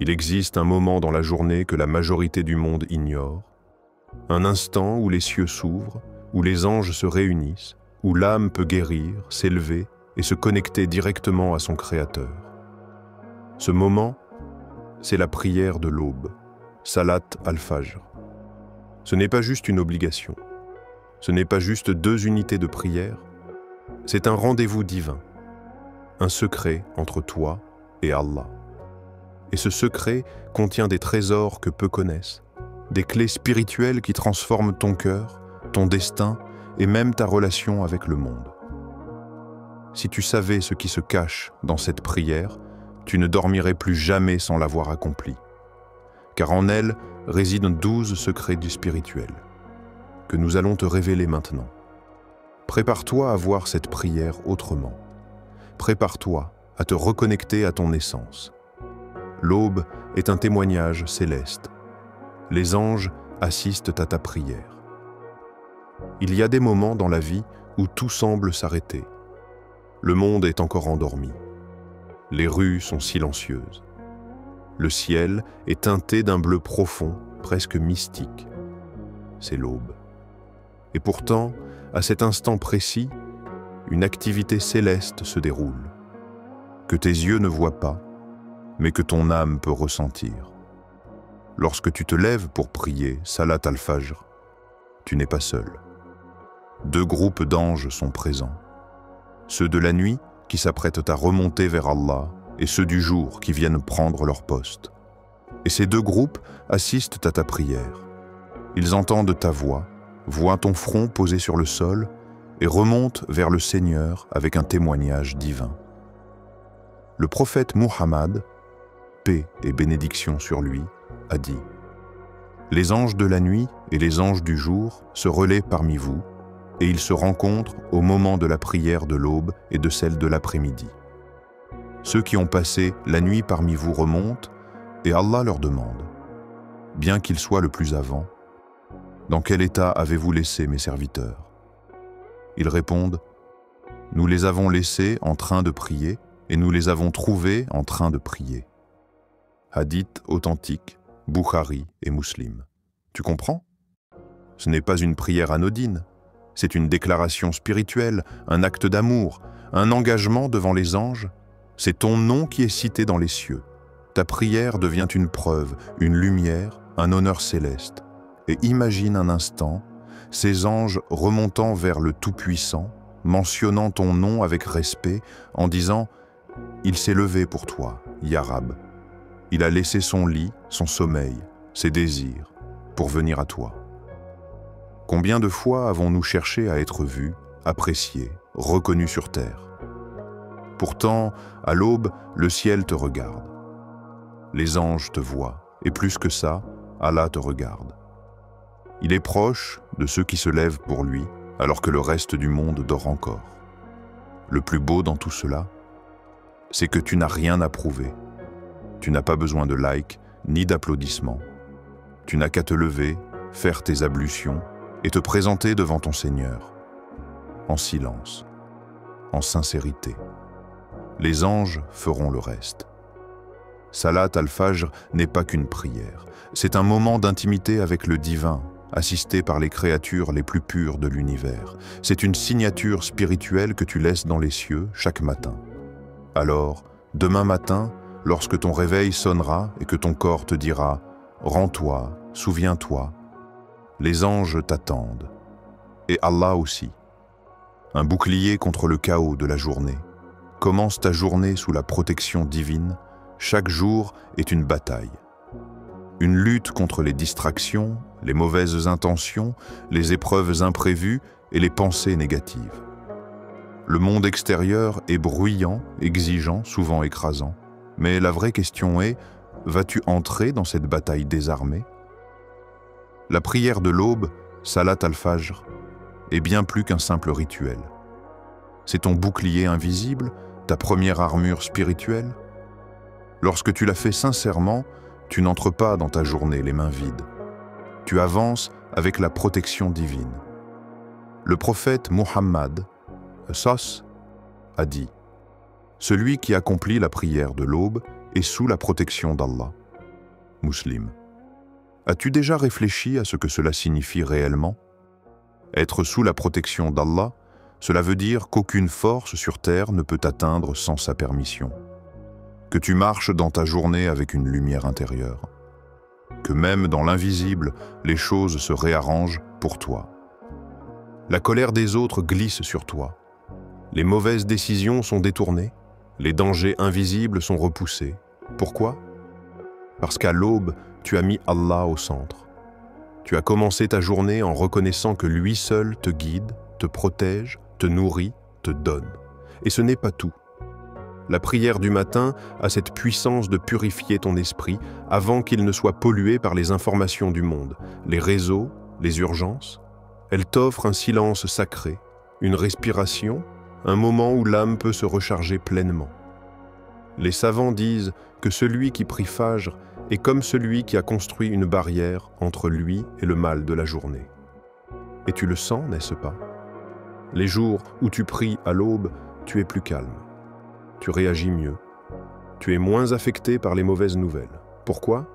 Il existe un moment dans la journée que la majorité du monde ignore, un instant où les cieux s'ouvrent, où les anges se réunissent, où l'âme peut guérir, s'élever et se connecter directement à son Créateur. Ce moment, c'est la prière de l'aube, Salat al-Fajr. Ce n'est pas juste une obligation, ce n'est pas juste 2 unités de prière, c'est un rendez-vous divin, un secret entre toi et Allah. Et ce secret contient des trésors que peu connaissent, des clés spirituelles qui transforment ton cœur, ton destin et même ta relation avec le monde. Si tu savais ce qui se cache dans cette prière, tu ne dormirais plus jamais sans l'avoir accomplie. Car en elle résident 12 secrets du spirituel, que nous allons te révéler maintenant. Prépare-toi à voir cette prière autrement. Prépare-toi à te reconnecter à ton essence. L'aube est un témoignage céleste. Les anges assistent à ta prière. Il y a des moments dans la vie où tout semble s'arrêter. Le monde est encore endormi. Les rues sont silencieuses. Le ciel est teinté d'un bleu profond, presque mystique. C'est l'aube. Et pourtant, à cet instant précis, une activité céleste se déroule, que tes yeux ne voient pas, mais que ton âme peut ressentir. Lorsque tu te lèves pour prier Salat al-Fajr, tu n'es pas seul. 2 groupes d'anges sont présents. Ceux de la nuit qui s'apprêtent à remonter vers Allah et ceux du jour qui viennent prendre leur poste. Et ces 2 groupes assistent à ta prière. Ils entendent ta voix, voient ton front posé sur le sol et remontent vers le Seigneur avec un témoignage divin. Le prophète Muhammad, paix et bénédiction sur lui, a dit « Les anges de la nuit et les anges du jour se relaient parmi vous, et ils se rencontrent au moment de la prière de l'aube et de celle de l'après-midi. Ceux qui ont passé la nuit parmi vous remontent, et Allah leur demande, bien qu'ils soient le plus avant, « Dans quel état avez-vous laissé mes serviteurs ?» Ils répondent, « Nous les avons laissés en train de prier, et nous les avons trouvés en train de prier. » Hadith authentique, Bukhari et Muslim. Tu comprends? Ce n'est pas une prière anodine, c'est une déclaration spirituelle, un acte d'amour, un engagement devant les anges. C'est ton nom qui est cité dans les cieux. Ta prière devient une preuve, une lumière, un honneur céleste. Et imagine un instant, ces anges remontant vers le Tout-Puissant, mentionnant ton nom avec respect, en disant « Il s'est levé pour toi, Ya Rab. Il a laissé son lit, son sommeil, ses désirs, pour venir à toi. » Combien de fois avons-nous cherché à être vus, appréciés, reconnus sur terre? Pourtant, à l'aube, le ciel te regarde. Les anges te voient, et plus que ça, Allah te regarde. Il est proche de ceux qui se lèvent pour lui, alors que le reste du monde dort encore. Le plus beau dans tout cela, c'est que tu n'as rien à prouver. Tu n'as pas besoin de likes, ni d'applaudissements. Tu n'as qu'à te lever, faire tes ablutions et te présenter devant ton Seigneur, en silence, en sincérité. Les anges feront le reste. Salat al-Fajr n'est pas qu'une prière, c'est un moment d'intimité avec le divin, assisté par les créatures les plus pures de l'univers. C'est une signature spirituelle que tu laisses dans les cieux chaque matin. Alors, demain matin, lorsque ton réveil sonnera et que ton corps te dira « Rends-toi, souviens-toi », les anges t'attendent, et Allah aussi. Un bouclier contre le chaos de la journée. Commence ta journée sous la protection divine. Chaque jour est une bataille. Une lutte contre les distractions, les mauvaises intentions, les épreuves imprévues et les pensées négatives. Le monde extérieur est bruyant, exigeant, souvent écrasant. Mais la vraie question est, vas-tu entrer dans cette bataille désarmée? La prière de l'aube, Salat al-Fajr, est bien plus qu'un simple rituel. C'est ton bouclier invisible, ta première armure spirituelle. Lorsque tu la fais sincèrement, tu n'entres pas dans ta journée les mains vides. Tu avances avec la protection divine. Le prophète Muhammad, Sos, a dit « Celui qui accomplit la prière de l'aube est sous la protection d'Allah. Muslim. As-tu déjà réfléchi à ce que cela signifie réellement? Être sous la protection d'Allah, cela veut dire qu'aucune force sur terre ne peut t'atteindre sans sa permission. Que tu marches dans ta journée avec une lumière intérieure. Que même dans l'invisible, les choses se réarrangent pour toi. La colère des autres glisse sur toi. Les mauvaises décisions sont détournées. Les dangers invisibles sont repoussés. Pourquoi? Parce qu'à l'aube, tu as mis Allah au centre. Tu as commencé ta journée en reconnaissant que lui seul te guide, te protège, te nourrit, te donne. Et ce n'est pas tout. La prière du matin a cette puissance de purifier ton esprit avant qu'il ne soit pollué par les informations du monde, les réseaux, les urgences. Elle t'offre un silence sacré, une respiration, un moment où l'âme peut se recharger pleinement. Les savants disent que celui qui prie Fajr est comme celui qui a construit une barrière entre lui et le mal de la journée. Et tu le sens, n'est-ce pas? Les jours où tu pries à l'aube, tu es plus calme. Tu réagis mieux. Tu es moins affecté par les mauvaises nouvelles. Pourquoi?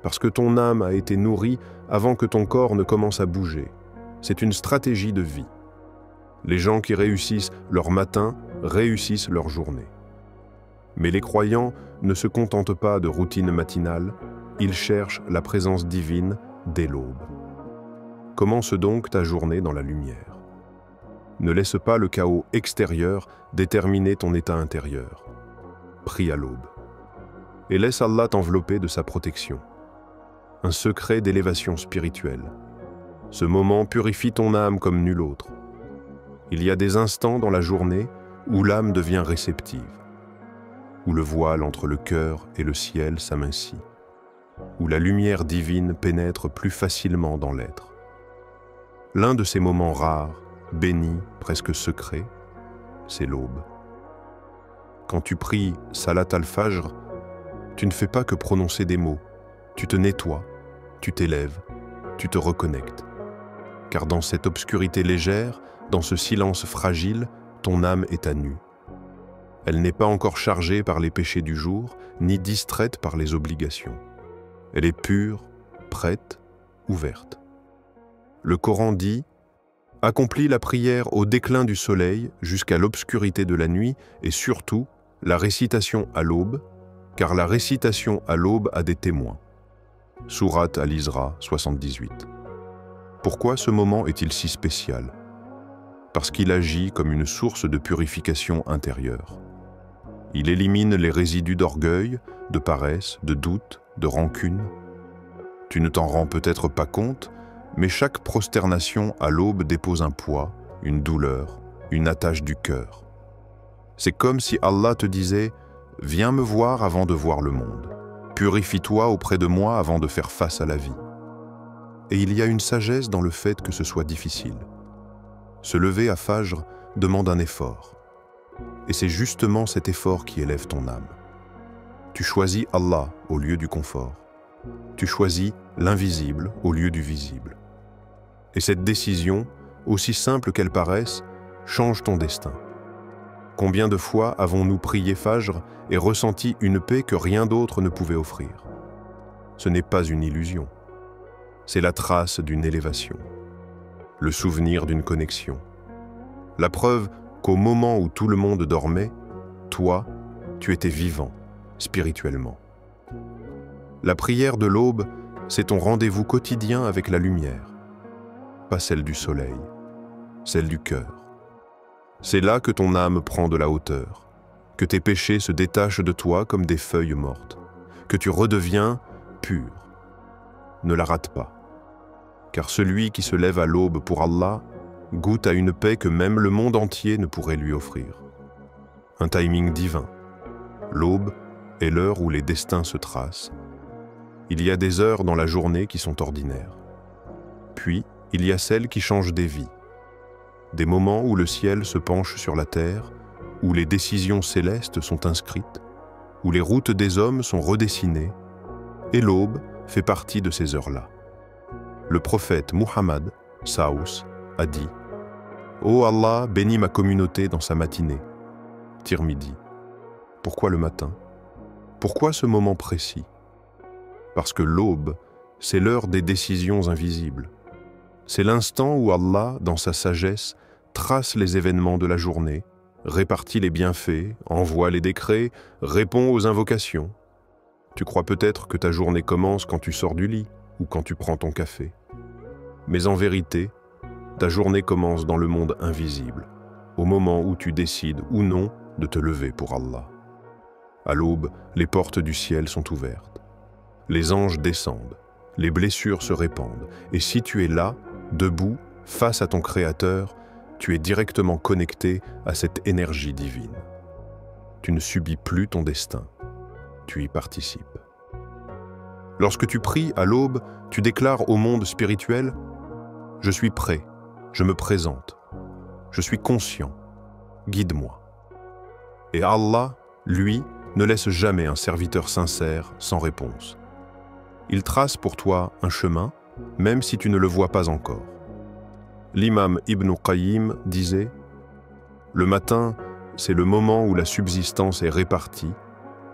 Parce que ton âme a été nourrie avant que ton corps ne commence à bouger. C'est une stratégie de vie. Les gens qui réussissent leur matin réussissent leur journée. Mais les croyants ne se contentent pas de routine matinale, ils cherchent la présence divine dès l'aube. Commence donc ta journée dans la lumière. Ne laisse pas le chaos extérieur déterminer ton état intérieur. Prie à l'aube. Et laisse Allah t'envelopper de sa protection. Un secret d'élévation spirituelle. Ce moment purifie ton âme comme nul autre. Il y a des instants dans la journée où l'âme devient réceptive, où le voile entre le cœur et le ciel s'amincit, où la lumière divine pénètre plus facilement dans l'être. L'un de ces moments rares, bénis, presque secrets, c'est l'aube. Quand tu pries Salat al-Fajr, tu ne fais pas que prononcer des mots, tu te nettoies, tu t'élèves, tu te reconnectes. Car dans cette obscurité légère, dans ce silence fragile, ton âme est à nu. Elle n'est pas encore chargée par les péchés du jour, ni distraite par les obligations. Elle est pure, prête, ouverte. Le Coran dit « Accomplis la prière au déclin du soleil jusqu'à l'obscurité de la nuit et surtout la récitation à l'aube, car la récitation à l'aube a des témoins. » Sourate Al-Isra 78. Pourquoi ce moment est-il si spécial? Parce qu'il agit comme une source de purification intérieure. Il élimine les résidus d'orgueil, de paresse, de doute, de rancune. Tu ne t'en rends peut-être pas compte, mais chaque prosternation à l'aube dépose un poids, une douleur, une attache du cœur. C'est comme si Allah te disait « Viens me voir avant de voir le monde. Purifie-toi auprès de moi avant de faire face à la vie. » Et il y a une sagesse dans le fait que ce soit difficile. Se lever à Fajr demande un effort. Et c'est justement cet effort qui élève ton âme. Tu choisis Allah au lieu du confort. Tu choisis l'invisible au lieu du visible. Et cette décision, aussi simple qu'elle paraisse, change ton destin. Combien de fois avons-nous prié Fajr et ressenti une paix que rien d'autre ne pouvait offrir? Ce n'est pas une illusion. C'est la trace d'une élévation, le souvenir d'une connexion. La preuve qu'au moment où tout le monde dormait, toi, tu étais vivant, spirituellement. La prière de l'aube, c'est ton rendez-vous quotidien avec la lumière, pas celle du soleil, celle du cœur. C'est là que ton âme prend de la hauteur, que tes péchés se détachent de toi comme des feuilles mortes, que tu redeviens pur. Ne la rate pas, car celui qui se lève à l'aube pour Allah goûte à une paix que même le monde entier ne pourrait lui offrir. Un timing divin. L'aube est l'heure où les destins se tracent. Il y a des heures dans la journée qui sont ordinaires. Puis, il y a celles qui changent des vies. Des moments où le ciel se penche sur la terre, où les décisions célestes sont inscrites, où les routes des hommes sont redessinées, et l'aube fait partie de ces heures-là. Le prophète Muhammad, Saous, a dit « Ô Allah, bénis ma communauté dans sa matinée. » Tirmidhi. Pourquoi le matin? Pourquoi ce moment précis? Parce que l'aube, c'est l'heure des décisions invisibles. C'est l'instant où Allah, dans sa sagesse, trace les événements de la journée, répartit les bienfaits, envoie les décrets, répond aux invocations. Tu crois peut-être que ta journée commence quand tu sors du lit ou quand tu prends ton café. Mais en vérité, ta journée commence dans le monde invisible, au moment où tu décides ou non de te lever pour Allah. À l'aube, les portes du ciel sont ouvertes. Les anges descendent, les blessures se répandent, et si tu es là, debout, face à ton Créateur, tu es directement connecté à cette énergie divine. Tu ne subis plus ton destin, tu y participes. Lorsque tu pries à l'aube, tu déclares au monde spirituel « Je suis prêt, je me présente, je suis conscient, guide-moi ». Et Allah, lui, ne laisse jamais un serviteur sincère sans réponse. Il trace pour toi un chemin, même si tu ne le vois pas encore. L'imam Ibn Qayyim disait « Le matin, c'est le moment où la subsistance est répartie,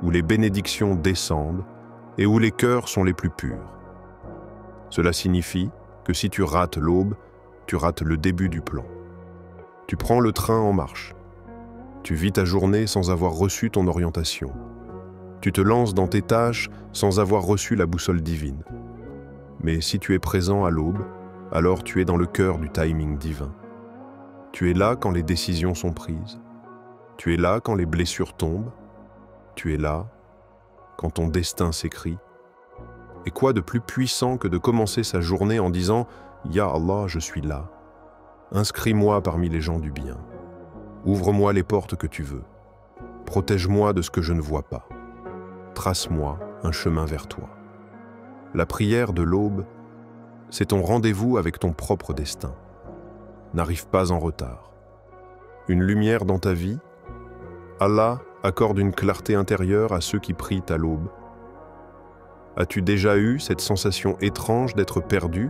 où les bénédictions descendent et où les cœurs sont les plus purs. Cela signifie que si tu rates l'aube, tu rates le début du plan. Tu prends le train en marche. Tu vis ta journée sans avoir reçu ton orientation. Tu te lances dans tes tâches sans avoir reçu la boussole divine. Mais si tu es présent à l'aube, alors tu es dans le cœur du timing divin. Tu es là quand les décisions sont prises. Tu es là quand les blessures tombent. Tu es là quand ton destin s'écrit. Et quoi de plus puissant que de commencer sa journée en disant « Ya Allah, je suis là. Inscris-moi parmi les gens du bien. Ouvre-moi les portes que tu veux. Protège-moi de ce que je ne vois pas. Trace-moi un chemin vers toi. » La prière de l'aube, c'est ton rendez-vous avec ton propre destin. N'arrive pas en retard. Une lumière dans ta vie, Allah accorde une clarté intérieure à ceux qui prient à l'aube. As-tu déjà eu cette sensation étrange d'être perdu,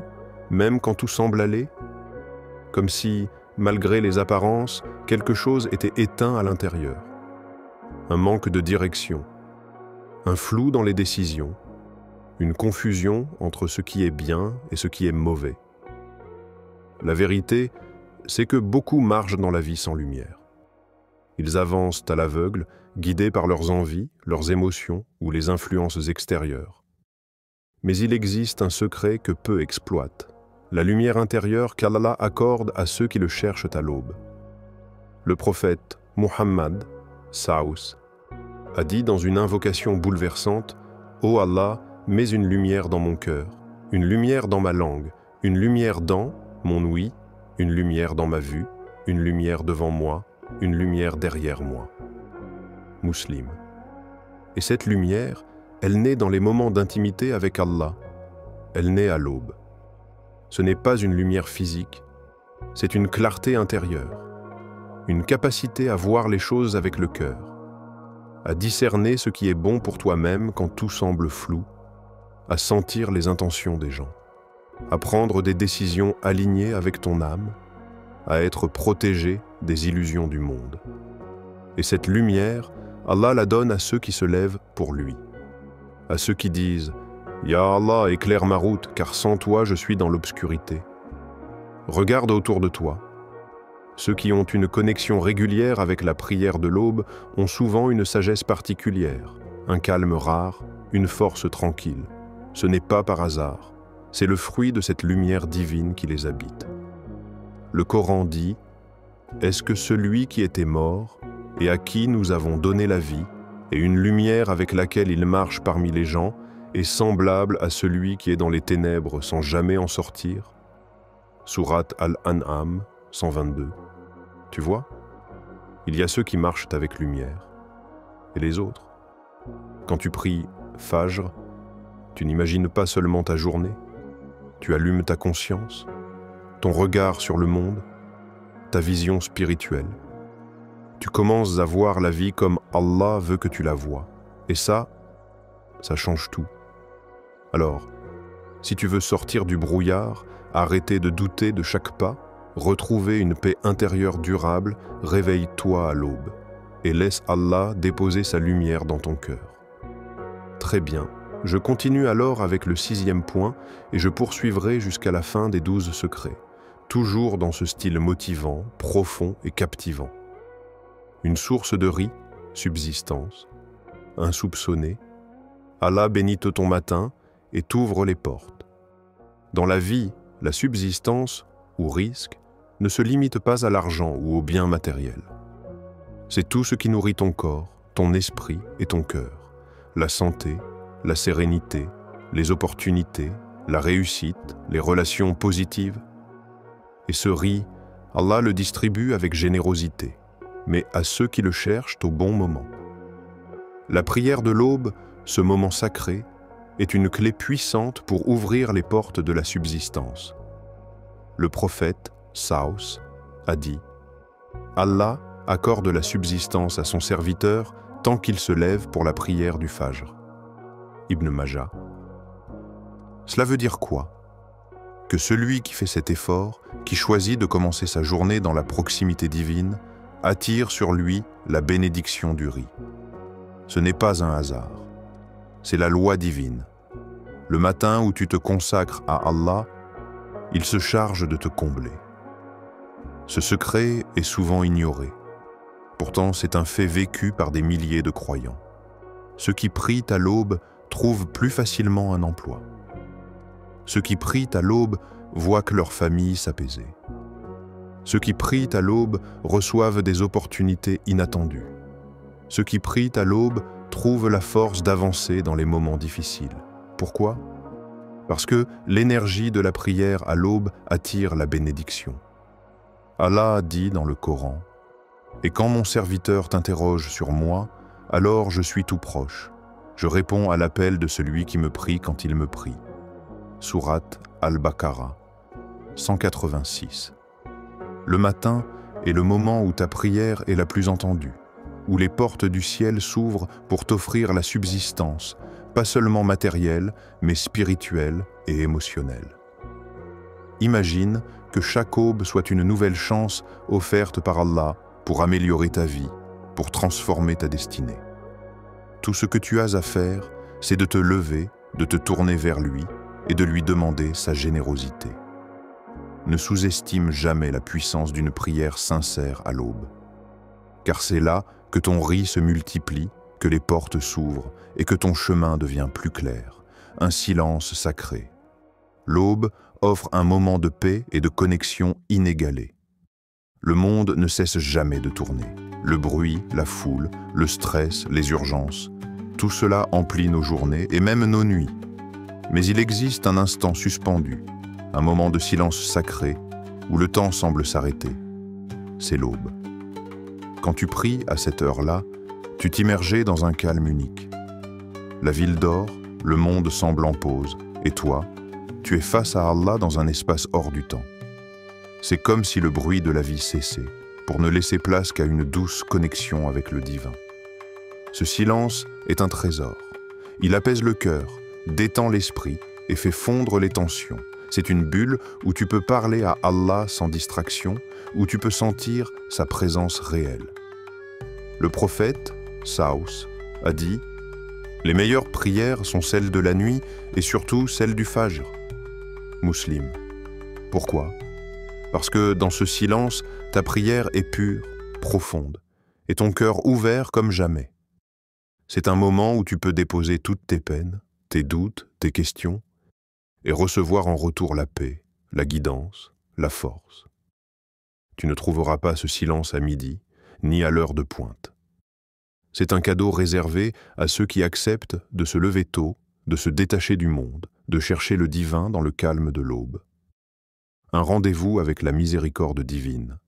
même quand tout semble aller? Comme si, malgré les apparences, quelque chose était éteint à l'intérieur. Un manque de direction, un flou dans les décisions, une confusion entre ce qui est bien et ce qui est mauvais. La vérité, c'est que beaucoup marchent dans la vie sans lumière. Ils avancent à l'aveugle, guidés par leurs envies, leurs émotions ou les influences extérieures. Mais il existe un secret que peu exploitent, la lumière intérieure qu'Allah accorde à ceux qui le cherchent à l'aube. Le prophète Muhammad, Saous, a dit dans une invocation bouleversante « Ô Allah, mets une lumière dans mon cœur, une lumière dans ma langue, une lumière dans mon ouïe, une lumière dans ma vue, une lumière devant moi, une lumière derrière moi. » Muslim. Et cette lumière, elle naît dans les moments d'intimité avec Allah. Elle naît à l'aube. Ce n'est pas une lumière physique, c'est une clarté intérieure, une capacité à voir les choses avec le cœur, à discerner ce qui est bon pour toi-même quand tout semble flou, à sentir les intentions des gens, à prendre des décisions alignées avec ton âme, à être protégé des illusions du monde. Et cette lumière, Allah la donne à ceux qui se lèvent pour lui, à ceux qui disent « Ya Allah, éclaire ma route, car sans toi je suis dans l'obscurité. » Regarde autour de toi. Ceux qui ont une connexion régulière avec la prière de l'aube ont souvent une sagesse particulière, un calme rare, une force tranquille. Ce n'est pas par hasard, c'est le fruit de cette lumière divine qui les habite. Le Coran dit « Est-ce que celui qui était mort et à qui nous avons donné la vie et une lumière avec laquelle il marche parmi les gens est semblable à celui qui est dans les ténèbres sans jamais en sortir » Sourate Al-An'am 122. Tu vois, il y a ceux qui marchent avec lumière. Et les autres? Quand tu pries Fajr, tu n'imagines pas seulement ta journée, tu allumes ta conscience, ton regard sur le monde, ta vision spirituelle. Tu commences à voir la vie comme Allah veut que tu la vois. Et ça change tout. Alors, si tu veux sortir du brouillard, arrêter de douter de chaque pas, retrouver une paix intérieure durable, réveille-toi à l'aube et laisse Allah déposer sa lumière dans ton cœur. Très bien, Je continue alors avec le 6e point et je poursuivrai jusqu'à la fin des 12 secrets, toujours dans ce style motivant, profond et captivant. Une source de riz, subsistance, insoupçonnée. Allah bénite ton matin et t'ouvre les portes. Dans la vie, la subsistance, ou risque, ne se limite pas à l'argent ou aux biens matériels. C'est tout ce qui nourrit ton corps, ton esprit et ton cœur, la santé, la sérénité, les opportunités, la réussite, les relations positives. Et ce riz, Allah le distribue avec générosité, mais à ceux qui le cherchent au bon moment. La prière de l'aube, ce moment sacré, est une clé puissante pour ouvrir les portes de la subsistance. Le prophète, Saous, a dit « Allah accorde la subsistance à son serviteur tant qu'il se lève pour la prière du Fajr. » Ibn Majah. Cela veut dire quoi? Que celui qui fait cet effort, qui choisit de commencer sa journée dans la proximité divine, attire sur lui la bénédiction du riz. Ce n'est pas un hasard. C'est la loi divine. Le matin où tu te consacres à Allah, il se charge de te combler. Ce secret est souvent ignoré. Pourtant, c'est un fait vécu par des milliers de croyants. Ceux qui prient à l'aube trouvent plus facilement un emploi. Ceux qui prient à l'aube voient que leur famille s'apaiser. Ceux qui prient à l'aube reçoivent des opportunités inattendues. Ceux qui prient à l'aube trouvent la force d'avancer dans les moments difficiles. Pourquoi? Parce que l'énergie de la prière à l'aube attire la bénédiction. Allah a dit dans le Coran « Et quand mon serviteur t'interroge sur moi, alors je suis tout proche. Je réponds à l'appel de celui qui me prie quand il me prie. » Sourate Al-Baqarah, 186. Le matin est le moment où ta prière est la plus entendue, où les portes du ciel s'ouvrent pour t'offrir la subsistance, pas seulement matérielle, mais spirituelle et émotionnelle. Imagine que chaque aube soit une nouvelle chance offerte par Allah pour améliorer ta vie, pour transformer ta destinée. Tout ce que tu as à faire, c'est de te lever, de te tourner vers lui et de lui demander sa générosité. Ne sous-estime jamais la puissance d'une prière sincère à l'aube. Car c'est là que ton riz se multiplie, que les portes s'ouvrent et que ton chemin devient plus clair, un silence sacré. L'aube offre un moment de paix et de connexion inégalé. Le monde ne cesse jamais de tourner. Le bruit, la foule, le stress, les urgences, tout cela emplit nos journées et même nos nuits. Mais il existe un instant suspendu, un moment de silence sacré où le temps semble s'arrêter. C'est l'aube. Quand tu pries à cette heure-là, tu t'immerges dans un calme unique. La ville dort, le monde semble en pause, et toi, tu es face à Allah dans un espace hors du temps. C'est comme si le bruit de la vie cessait, pour ne laisser place qu'à une douce connexion avec le divin. Ce silence est un trésor. Il apaise le cœur, détend l'esprit et fait fondre les tensions. C'est une bulle où tu peux parler à Allah sans distraction, où tu peux sentir sa présence réelle. Le prophète, Saous, a dit « Les meilleures prières sont celles de la nuit et surtout celles du Fajr. » Muslim. Pourquoi? Parce que dans ce silence, ta prière est pure, profonde, et ton cœur ouvert comme jamais. C'est un moment où tu peux déposer toutes tes peines, tes doutes, tes questions, et recevoir en retour la paix, la guidance, la force. Tu ne trouveras pas ce silence à midi, ni à l'heure de pointe. C'est un cadeau réservé à ceux qui acceptent de se lever tôt, de se détacher du monde, de chercher le divin dans le calme de l'aube. Un rendez-vous avec la miséricorde divine.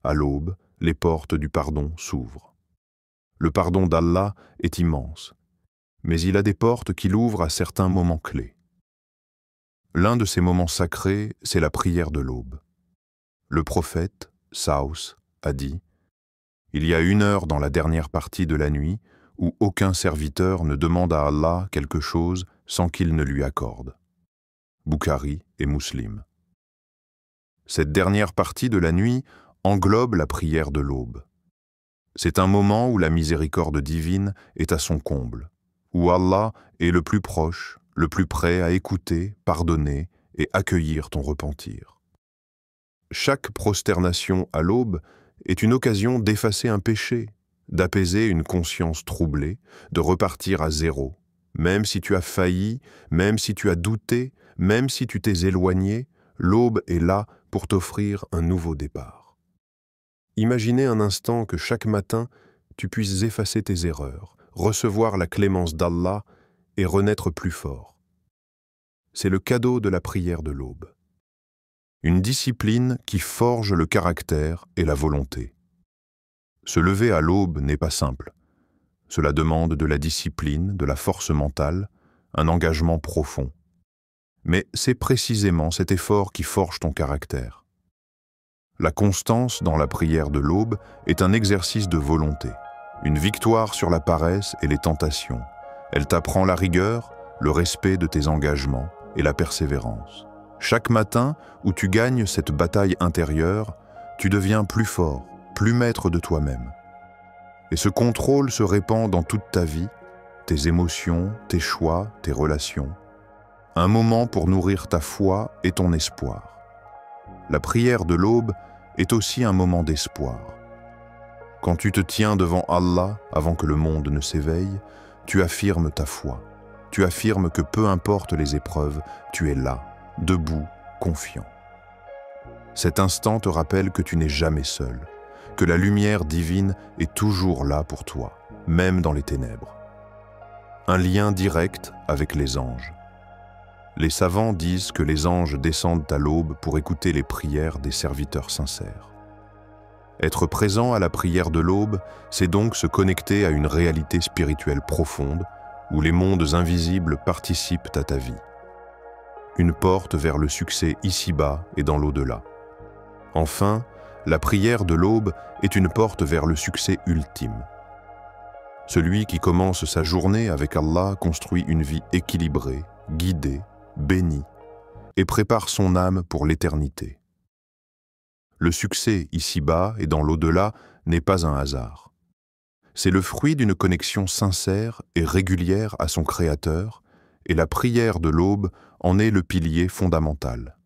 À l'aube, les portes du pardon s'ouvrent. Le pardon d'Allah est immense, mais il a des portes qui l'ouvrent à certains moments clés. L'un de ces moments sacrés, c'est la prière de l'aube. Le prophète, Saous, a dit « Il y a 1 heure dans la dernière partie de la nuit où aucun serviteur ne demande à Allah quelque chose sans qu'il ne lui accorde. » Bukhari et Muslim. Cette dernière partie de la nuit englobe la prière de l'aube. C'est un moment où la miséricorde divine est à son comble, où Allah est le plus proche, le plus prêt à écouter, pardonner et accueillir ton repentir. Chaque prosternation à l'aube est une occasion d'effacer un péché, d'apaiser une conscience troublée, de repartir à zéro. Même si tu as failli, même si tu as douté, même si tu t'es éloigné, l'aube est là pour t'offrir un nouveau départ. Imaginez un instant que chaque matin, tu puisses effacer tes erreurs, recevoir la clémence d'Allah et renaître plus fort. C'est le cadeau de la prière de l'aube. Une discipline qui forge le caractère et la volonté. Se lever à l'aube n'est pas simple. Cela demande de la discipline, de la force mentale, un engagement profond. Mais c'est précisément cet effort qui forge ton caractère. La constance dans la prière de l'aube est un exercice de volonté, une victoire sur la paresse et les tentations. Elle t'apprend la rigueur, le respect de tes engagements et la persévérance. Chaque matin où tu gagnes cette bataille intérieure, tu deviens plus fort, plus maître de toi-même. Et ce contrôle se répand dans toute ta vie, tes émotions, tes choix, tes relations. Un moment pour nourrir ta foi et ton espoir. La prière de l'aube est aussi un moment d'espoir. Quand tu te tiens devant Allah avant que le monde ne s'éveille, tu affirmes ta foi. Tu affirmes que peu importe les épreuves, tu es là, debout, confiant. Cet instant te rappelle que tu n'es jamais seul, que la lumière divine est toujours là pour toi, même dans les ténèbres. Un lien direct avec les anges. Les savants disent que les anges descendent à l'aube pour écouter les prières des serviteurs sincères. Être présent à la prière de l'aube, c'est donc se connecter à une réalité spirituelle profonde où les mondes invisibles participent à ta vie. Une porte vers le succès ici-bas et dans l'au-delà. Enfin, la prière de l'aube est une porte vers le succès ultime. Celui qui commence sa journée avec Allah construit une vie équilibrée, guidée, bénie, et prépare son âme pour l'éternité. Le succès ici-bas et dans l'au-delà n'est pas un hasard. C'est le fruit d'une connexion sincère et régulière à son Créateur, et la prière de l'aube en est le pilier fondamental.